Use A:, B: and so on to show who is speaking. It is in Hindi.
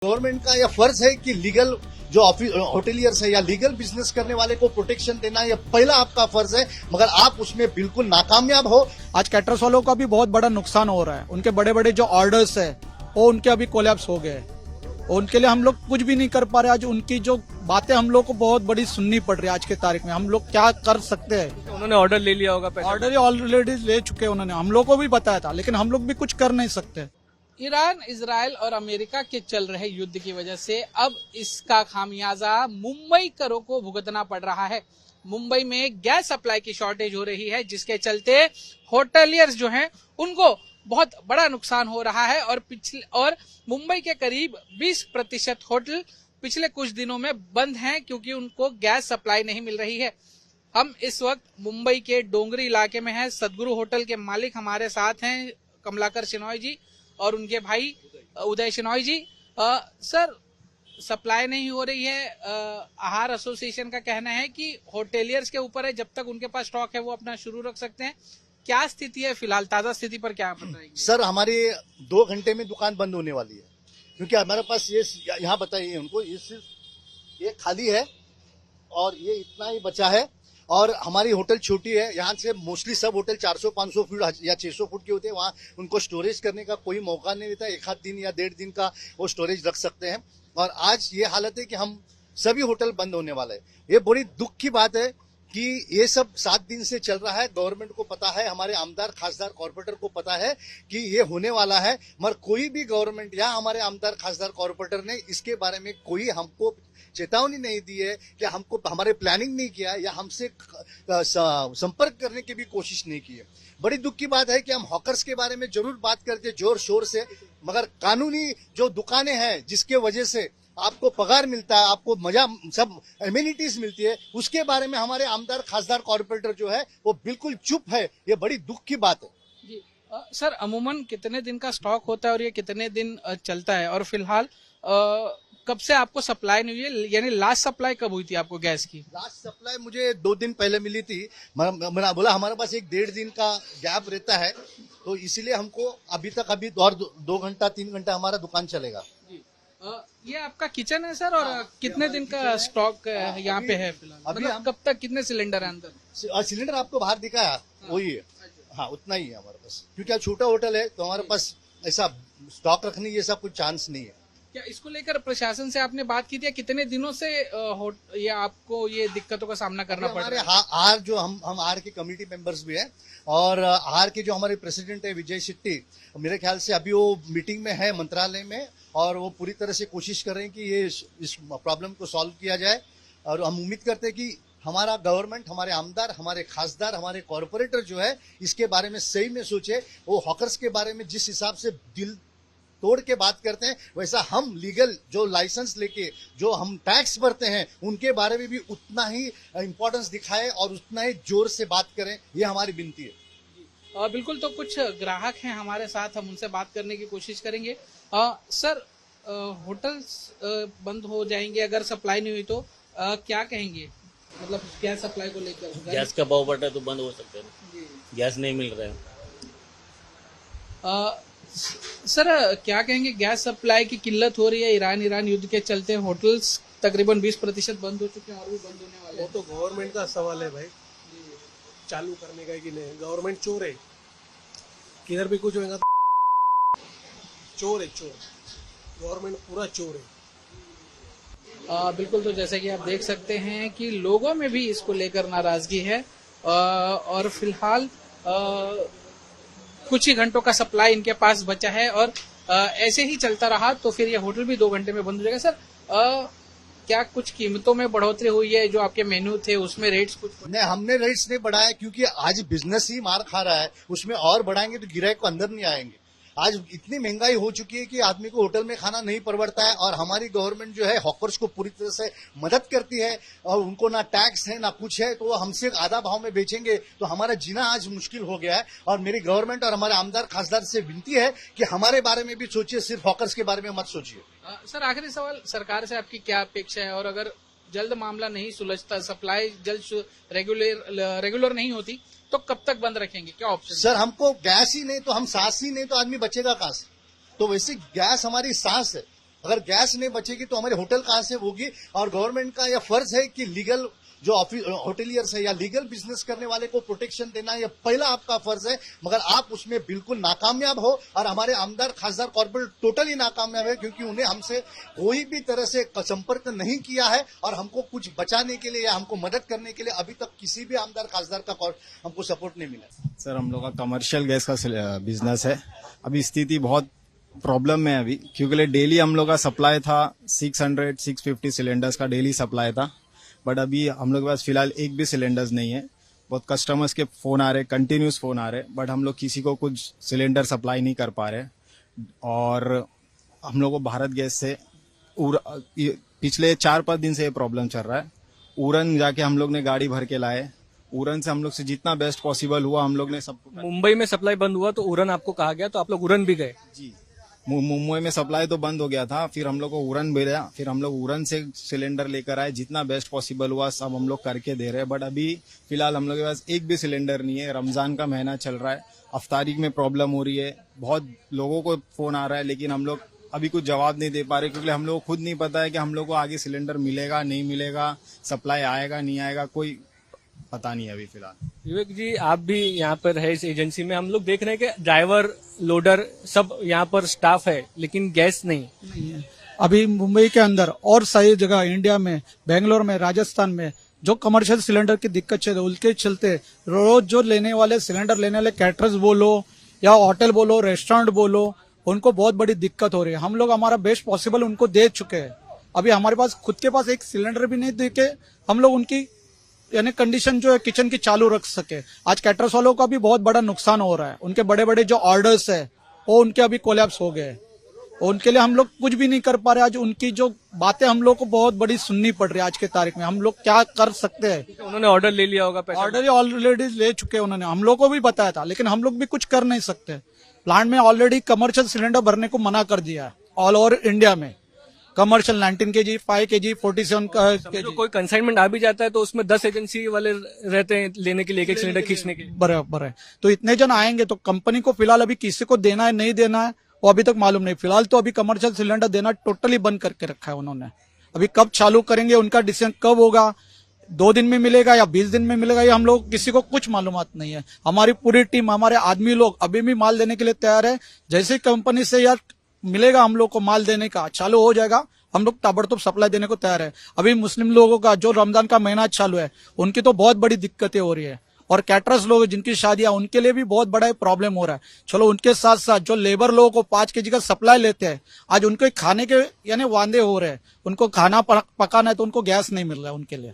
A: गवर्नमेंट का यह फर्ज है कि लीगल जो होटेलियर्स है या लीगल बिजनेस करने वाले को प्रोटेक्शन देना यह पहला आपका फर्ज है, मगर आप उसमें बिल्कुल नाकामयाब हो।
B: आज कैटरर्स वालों का भी बहुत बड़ा नुकसान हो रहा है। उनके बड़े बड़े जो ऑर्डर्स है वो उनके अभी कोलैप्स हो गए और उनके लिए हम लोग कुछ भी नहीं कर पा रहे। आज उनकी जो बातें हम लोग को बहुत बड़ी सुननी पड़ रही है। आज के तारीख में हम लोग क्या कर सकते हैं?
C: उन्होंने ऑर्डर ले लिया होगा,
B: ऑर्डर ऑलरेडी ले चुके हैं उन्होंने, हम लोग को भी बताया था, लेकिन हम लोग भी कुछ कर नहीं सकते।
D: ईरान, इजराइल और अमेरिका के चल रहे युद्ध की वजह से अब इसका खामियाजा मुंबई करों को भुगतना पड़ रहा है। मुंबई में गैस सप्लाई की शॉर्टेज हो रही है, जिसके चलते होटलियर्स जो हैं उनको बहुत बड़ा नुकसान हो रहा है और मुंबई के करीब 20% होटल पिछले कुछ दिनों में बंद हैं क्योंकि उनको गैस सप्लाई नहीं मिल रही है। हम इस वक्त मुंबई के डोंगरी इलाके में हैं। सदगुरु होटल के मालिक हमारे साथ हैं, कमलाकर शेनॉय जी और उनके भाई उदय शेनॉय जी। सर, सप्लाई नहीं हो रही है। आहार एसोसिएशन का कहना है कि होटेलियर्स के ऊपर है, जब तक उनके पास स्टॉक है वो अपना शुरू रख सकते हैं। क्या स्थिति है फिलहाल? ताजा स्थिति पर क्या बताएंगे?
A: सर, हमारे 2 घंटे में दुकान बंद होने वाली है, क्योंकि हमारे पास ये यहाँ बताइए उनको, ये खाली है और ये इतना ही बचा है। और हमारी होटल छोटी है, यहाँ से मोस्टली सब होटल 400-500 फीट या 600 फुट के होते हैं। वहाँ उनको स्टोरेज करने का कोई मौका नहीं देता। 1 आध दिन या 1.5 दिन का वो स्टोरेज रख सकते हैं। और आज ये हालत है कि हम सभी होटल बंद होने वाले हैं। ये बड़ी दुख की बात है कि ये सब 7 दिन से चल रहा है। गवर्नमेंट को पता है, हमारे आमदार खासदार कॉर्पोरेटर को पता है कि ये होने वाला है, मगर कोई भी गवर्नमेंट या हमारे आमदार खासदार कॉर्पोरेटर ने इसके बारे में कोई हमको चेतावनी नहीं दी है, कि हमको हमारे प्लानिंग नहीं किया या हमसे संपर्क करने की भी कोशिश नहीं की है। बड़ी दुख की बात है कि हम हॉकर्स के बारे में जरूर बात करते जोर शोर से, मगर कानूनी जो दुकानें हैं जिसके वजह से आपको पगार मिलता है, आपको मजा सब एमिनिटीज मिलती है, उसके बारे में हमारे आमदार खासदार कॉर्पोरेटर जो है वो बिल्कुल चुप है। ये बड़ी दुख की बात है
D: जी। सर, अमूमन कितने दिन का स्टॉक होता है और ये कितने दिन चलता है? और फिलहाल कब से आपको सप्लाई नहीं हुई है, यानी लास्ट सप्लाई कब हुई थी आपको गैस की?
A: लास्ट सप्लाई मुझे 2 दिन पहले मिली थी। मैंने बोला हमारे पास 1-1.5 दिन का गैप रहता है, तो इसीलिए हमको अभी और 2 घंटा 3 घंटा हमारा दुकान चलेगा।
D: ये आपका किचन है सर, और कितने दिन का स्टॉक यहाँ पे है फिलहाल?
A: अभी
D: मतलब कब तक कितने सिलेंडर है अंदर?
A: सिलेंडर आपको बाहर दिखाया वही है। हाँ, उतना ही है हमारे पास, क्योंकि छोटा होटल है तो हमारे पास ऐसा स्टॉक रखने ये सब कुछ चांस नहीं है।
D: क्या इसको लेकर प्रशासन से आपने बात की थी? कितने दिनों से ये आपको ये दिक्कतों का सामना करना पड़ रहा है?
A: आर जो हम आर के कमेटी मेंबर्स भी हैं, और आर के जो हमारे प्रेसिडेंट है विजय शेट्टी, मेरे ख्याल से अभी वो मीटिंग में है मंत्रालय में, और वो पूरी तरह से कोशिश कर रहे हैं कि ये इस प्रॉब्लम को सॉल्व किया जाए। और हम उम्मीद करते हैं कि हमारा गवर्नमेंट, हमारे आमदार, हमारे खासदार, हमारे कॉर्पोरेटर जो है इसके बारे में सही में सोचे। वो हॉकर्स के बारे में जिस हिसाब से दिल तोड़ के बात करते हैं, वैसा हम लीगल जो लाइसेंस लेके जो हम टैक्स भरते हैं उनके बारे में भी उतना ही इंपॉर्टेंस दिखाए और उतना ही जोर से बात करें, ये हमारी विनती है।
D: बिल्कुल। तो कुछ ग्राहक हैं हमारे साथ, हम उनसे बात करने की कोशिश करेंगे। सर, होटल्स बंद हो जाएंगे अगर सप्लाई नहीं हुई तो क्या कहेंगे? मतलब गैस सप्लाई को लेकर
E: गैस का भाव बढ़ा तो बंद हो सकते हैं, गैस नहीं मिल रहा है।
D: सर, क्या कहेंगे? गैस सप्लाई की किल्लत हो रही है ईरान युद्ध के चलते। होटल्स तकरीबन 20% बंद हो चुके हैं और भी बंद होने वाले
F: वो
D: हैं।
F: तो गवर्नमेंट का सवाल है भाई, चालू करने का है कि नहीं। गवर्नमेंट चोर है, किधर भी कुछ होगा चोर है, चोर। गवर्नमेंट पूरा चोर है।
D: बिल्कुल। तो जैसे कि आप देख सकते हैं कि लोगों में भी इसको लेकर नाराजगी है, और फिलहाल कुछ ही घंटों का सप्लाई इनके पास बचा है, और ऐसे ही चलता रहा तो फिर ये होटल भी 2 घंटे में बंद हो जाएगा। सर, क्या कुछ कीमतों में बढ़ोतरी हुई है? जो आपके मेन्यू थे उसमें रेट्स कुछ
A: नहीं, हमने रेट्स नहीं बढ़ाए, क्योंकि आज बिजनेस ही मार खा रहा है। उसमें और बढ़ाएंगे तो गिराईक को अंदर नहीं आएंगे। आज इतनी महंगाई हो चुकी है कि आदमी को होटल में खाना नहीं परवड़ता है, और हमारी गवर्नमेंट जो है हॉकर्स को पूरी तरह से मदद करती है, और उनको ना टैक्स है ना कुछ है, तो वो हमसे आधा भाव में बेचेंगे तो हमारा जीना आज मुश्किल हो गया है। और मेरी गवर्नमेंट और हमारे आमदार खासदार से विनती है कि हमारे बारे में भी सोचिए, सिर्फ हॉकर्स के बारे में मत सोचिए।
D: सर, आखिरी सवाल, सरकार से आपकी क्या अपेक्षा है? और अगर जल्द मामला नहीं सुलझता, सप्लाई जल्द रेगुलर नहीं होती, तो कब तक बंद रखेंगे? क्या ऑप्शन?
A: सर, हमको गैस ही नहीं तो हम सांस ही नहीं तो आदमी बचेगा कहां से? तो वैसे गैस हमारी सांस है, अगर गैस नहीं बचेगी तो हमारी होटल कहां से होगी। और गवर्नमेंट का यह फर्ज है कि लीगल जो होटेलियर्स है या लीगल बिजनेस करने वाले को प्रोटेक्शन देना, यह पहला आपका फर्ज है, मगर आप उसमें बिल्कुल नाकामयाब हो। और हमारे आमदार खासदार कॉर्पोरेट टोटली नाकामयाब है, क्योंकि उन्हें हमसे कोई भी तरह से संपर्क नहीं किया है और हमको कुछ बचाने के लिए या हमको मदद करने के लिए अभी तक किसी भी आमदार खासदार का हमको सपोर्ट नहीं मिला।
C: सर, हम लोग का कमर्शियल गैस का बिजनेस है। अभी स्थिति बहुत प्रॉब्लम में है अभी, क्योंकि डेली हम लोग का सप्लाई था 600-650 सिलेंडर्स का डेली सप्लाई था। बट अभी हम लोग के पास फिलहाल एक भी सिलेंडर्स नहीं है। बहुत कस्टमर्स के फोन आ रहे, कंटिन्यूस फोन आ रहे, बट हम लोग किसी को कुछ सिलेंडर सप्लाई नहीं कर पा रहे। और हम लोग को भारत गैस से पिछले 4-5 दिन से ये प्रॉब्लम चल रहा है। उरन जाके हम लोग ने गाड़ी भर के लाए, उरन से हम लोग से जितना बेस्ट पॉसिबल हुआ हम लोग ने सब।
G: मुंबई में सप्लाई बंद हुआ तो उरन आपको कहा गया, तो आप लोग उरन भी गए?
C: जी, मुंबई में सप्लाई तो बंद हो गया था, फिर हम लोग को उरन भेजा, फिर हम लोग उरन से सिलेंडर लेकर आए, जितना बेस्ट पॉसिबल हुआ सब हम लोग करके दे रहे हैं। बट अभी फिलहाल हम लोग के पास एक भी सिलेंडर नहीं है। रमजान का महीना चल रहा है, अफ्तारी में प्रॉब्लम हो रही है, बहुत लोगों को फोन आ रहा है, लेकिन हम लोग अभी कुछ जवाब नहीं दे पा रहे, क्योंकि हम लोग को खुद नहीं पता है कि हम लोग को आगे सिलेंडर मिलेगा नहीं मिलेगा, सप्लाई आएगा नहीं आएगा, कोई पता नहीं है अभी फिलहाल।
G: विवेक जी, आप भी यहाँ पर है इस एजेंसी में, हम लोग देख रहे हैं कि ड्राइवर, लोडर सब यहाँ पर स्टाफ है, लेकिन गैस नहीं
B: है। अभी मुंबई के अंदर और सारी जगह इंडिया में, बेंगलोर में, राजस्थान में जो कमर्शियल सिलेंडर की दिक्कत चल रही है, उनके चलते रोज जो लेने वाले सिलेंडर लेने वाले कैटरर्स बोलो या होटल बोलो, रेस्टोरेंट बोलो, उनको बहुत बड़ी दिक्कत हो रही है। हम लोग हमारा बेस्ट पॉसिबल उनको दे चुके हैं। अभी हमारे पास खुद के पास एक सिलेंडर भी नहीं दे के हम लोग उनकी यानी कंडीशन जो है किचन की चालू रख सके। आज कैटरर्स वालों का भी बहुत बड़ा नुकसान हो रहा है। उनके बड़े बड़े जो ऑर्डर्स है वो उनके अभी कोलैप्स हो गए। उनके लिए हम लोग कुछ भी नहीं कर पा रहे। आज उनकी जो बातें हम लोग को बहुत बड़ी सुननी पड़ रही है आज के तारीख में। हम लोग क्या कर सकते हैं?
G: उन्होंने ऑर्डर ले लिया होगा,
B: ऑर्डर ऑलरेडी ले चुके हैं उन्होंने, हम लोग को भी बताया था, लेकिन हम लोग भी कुछ कर नहीं सकते। प्लांट में ऑलरेडी कमर्शियल सिलेंडर भरने को मना कर दिया है ऑल ओवर इंडिया में। Commercial 19 kg, 5 kg, 47 kg।
G: कोई कंसाइनमेंट आ भी जाता है तो उसमें 10 एजेंसी वाले रहते हैं लेने के लिए, एक सिलेंडर खींचने के लिए।
B: बराबर है। तो इतने जन आएंगे तो कंपनी को फिलहाल अभी किसी को देना है नहीं देना है वो अभी तक मालूम नहीं। फिलहाल तो अभी कमर्शियल सिलेंडर देना टोटली बंद करके रखा है उन्होंने। अभी कब चालू करेंगे, उनका डिसीजन कब होगा, 2 दिन में मिलेगा या 20 दिन में मिलेगा, ये हम लोग किसी को कुछ मालूमात नहीं है। हमारी पूरी टीम, हमारे आदमी लोग अभी भी माल देने के लिए तैयार है। जैसे कंपनी से यार मिलेगा हम लोग को माल देने का चालू हो जाएगा, हम लोग ताबड़तोड़ सप्लाई देने को तैयार है। अभी मुस्लिम लोगों का जो रमजान का महीना चालू है उनकी तो बहुत बड़ी दिक्कतें हो रही है। और कैटरर्स लोग जिनकी शादियां, उनके लिए भी बहुत बड़ा प्रॉब्लम हो रहा है। चलो उनके साथ साथ जो लेबर लोगों को 5 kg का सप्लाई लेते हैं, आज उनके खाने के यानी वांदे हो रहे हैं। उनको खाना पकाना है तो उनको गैस नहीं मिल रहा है उनके लिए।